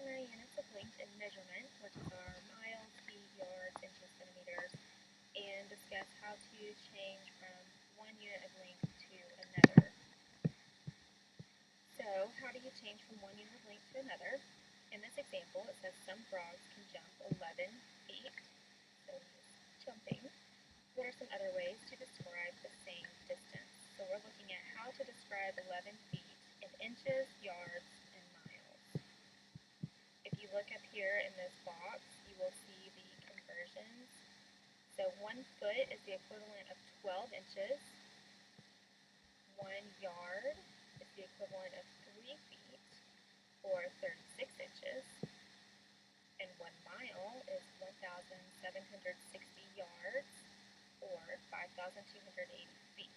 customary units of length and measurement, which are miles, feet, yards, inches, centimeters, and discuss how to change from one unit of length to another. So, how do you change from one unit of length to another? In this example, it says some frogs can jump 11 feet, so jumping. What are some other ways to describe the same distance? So we're looking at how to describe 11 feet in inches, yards, and miles. If you look up here in this box, you will see the conversions. So 1 foot is the equivalent of 12 inches. 1 yard is the equivalent of 3 feet, or 36 inches. And 1 mile is 1,760 yards, or 5,280 feet.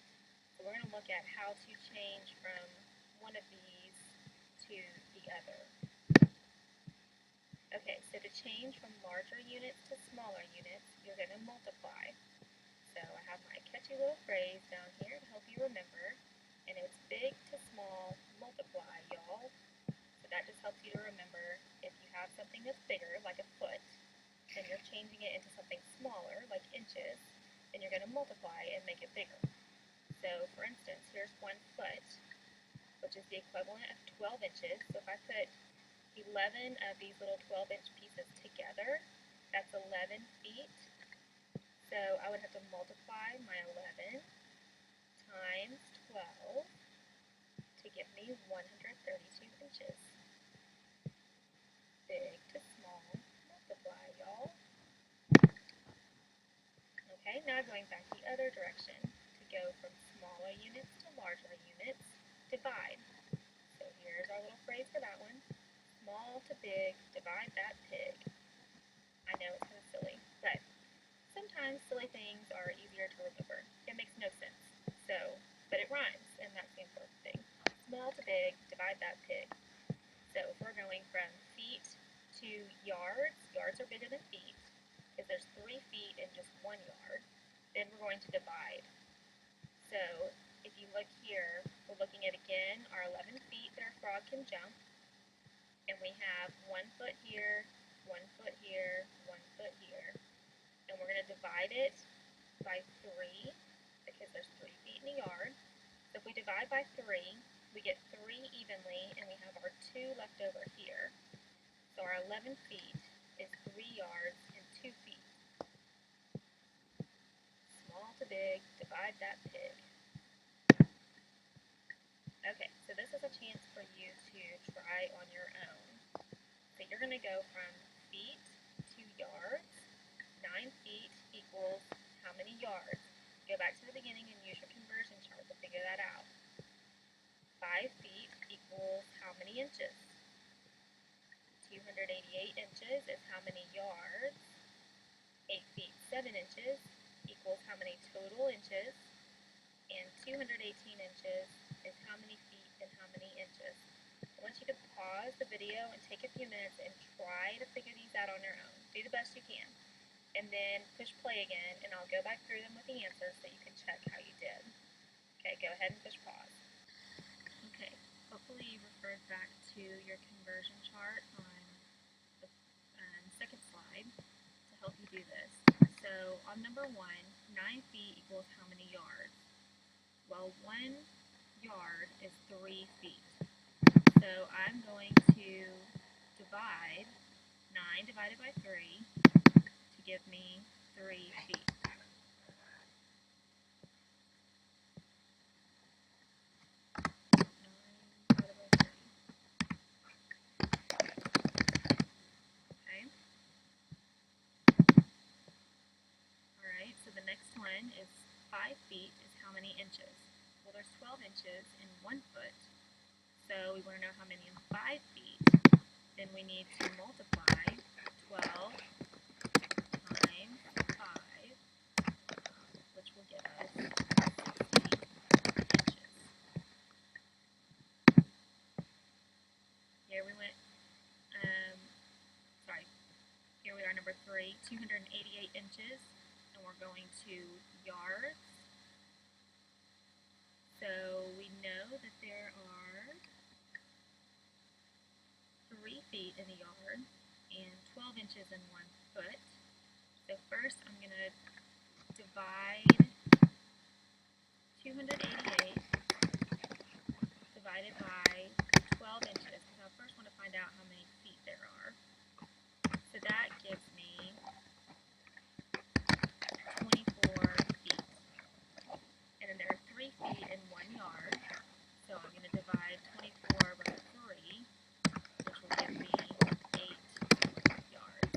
So we're going to look at how to change from one of these to the other. Okay, so to change from larger units to smaller units, you're going to multiply. So I have my catchy little phrase down here to help you remember, and it's big to small, multiply, y'all. So that just helps you to remember if you have something that's bigger, like a foot, and you're changing it into something smaller, like inches, and you're going to multiply and make it bigger. So, for instance, here's 1 foot, which is the equivalent of 12 inches. So if I put 11 of these little 12-inch pieces together, that's 11 feet. So I would have to multiply my 11 times 12 to give me 132 inches. Big to small, multiply, y'all. Okay, now going back the other direction. To go from smaller units to larger units, divide. So here's our little phrase for that one. Small to big, divide that pig. I know it's kind of silly, but sometimes silly things are easier to remember. It makes no sense. So, but it rhymes, and that's the important thing. Small to big, divide that pig. So if we're going from feet to yards, yards are bigger than feet, because there's 3 feet in just 1 yard, then we're going to divide. So if you look here, we're looking at, again, our 11 feet that our frog can jump, and we have 1 foot here, 1 foot here, 1 foot here, and we're going to divide it by 3, because there's 3 feet in a yard. So if we divide by 3, we get 3 evenly, and we have our 2 left over here. So our 11 feet is 3 yards and 2 feet. Small to big, divide that pig. Okay, so this is a chance for you to try on your own. So you're going to go from feet to yards. 9 feet equals how many yards? Go back to the beginning and use your conversion chart to figure that out. 5 feet equals how many inches? 288 inches is how many yards? 8 feet 7 inches equals how many total inches? And 218 inches is how many feet and how many inches. I want you to pause the video and take a few minutes and try to figure these out on your own. Do the best you can. And then push play again, and I'll go back through them with the answers so you can check how you did. Okay, go ahead and push pause. Okay, hopefully you referred back to your conversion chart on the second slide to help you do this. So on number 1, 9 feet equals how many yards? Well, 1 yard is 3 feet. So I'm going to divide 9 divided by 3 to give me 3 feet. Okay. Alright, so the next one is 5 feet is how many inches? Well, there's 12 inches in 1 foot, so we want to know how many in 5 feet. Then we need to multiply 12 times 5, which will give us 60 inches. Here we went, here we are, number 3, 288 inches, and we're going to yards. So we know that there are 3 feet in a yard. 12 inches in 1 foot. So first I'm going to divide 288 divided by 12 inches, because I first want to find out how many feet there are. So that gives me 24 feet. And then there are 3 feet in 1 yard. So I'm going to divide 24 by 3, which will give me 8 yards.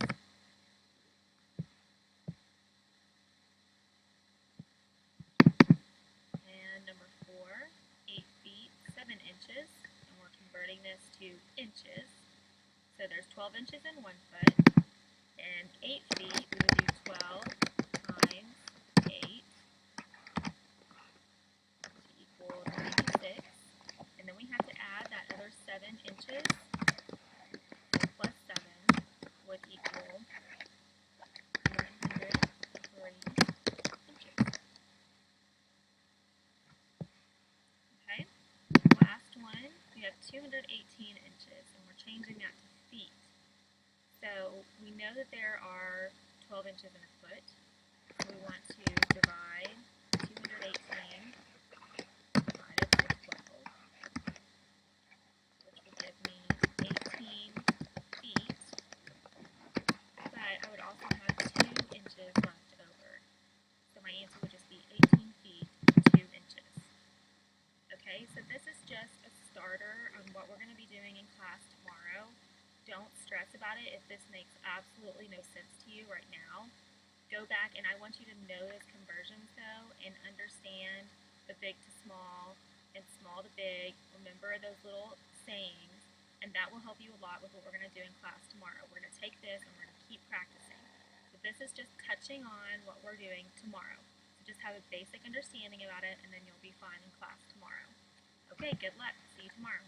And number 4, 8 feet, 7 inches. And we're converting this to inches. So there's 12 inches in 1 foot. And 8 feet, we would do 12 times 8 to equal 96. And then we have to add that other 7 inches. So plus 7 would equal 103 inches. Okay, last one, we have 218 inches, and we're changing that to feet. So we know that there are 12 inches in a foot. So we want to divide 218 divided by 12, which will give me 18 feet. But I would also have 2 inches left over. So my answer would just be 18 feet, 2 inches. Okay, so this is just a starter on what we're going to be doing in class tomorrow. Don't stress about it if this makes absolutely no sense to you right now. Go back, and I want you to know those conversions though and understand the big to small and small to big. Remember those little sayings, and that will help you a lot with what we're going to do in class tomorrow. We're going to take this and we're going to keep practicing. So this is just touching on what we're doing tomorrow. So just have a basic understanding about it, and then you'll be fine in class tomorrow. Okay, good luck. See you tomorrow.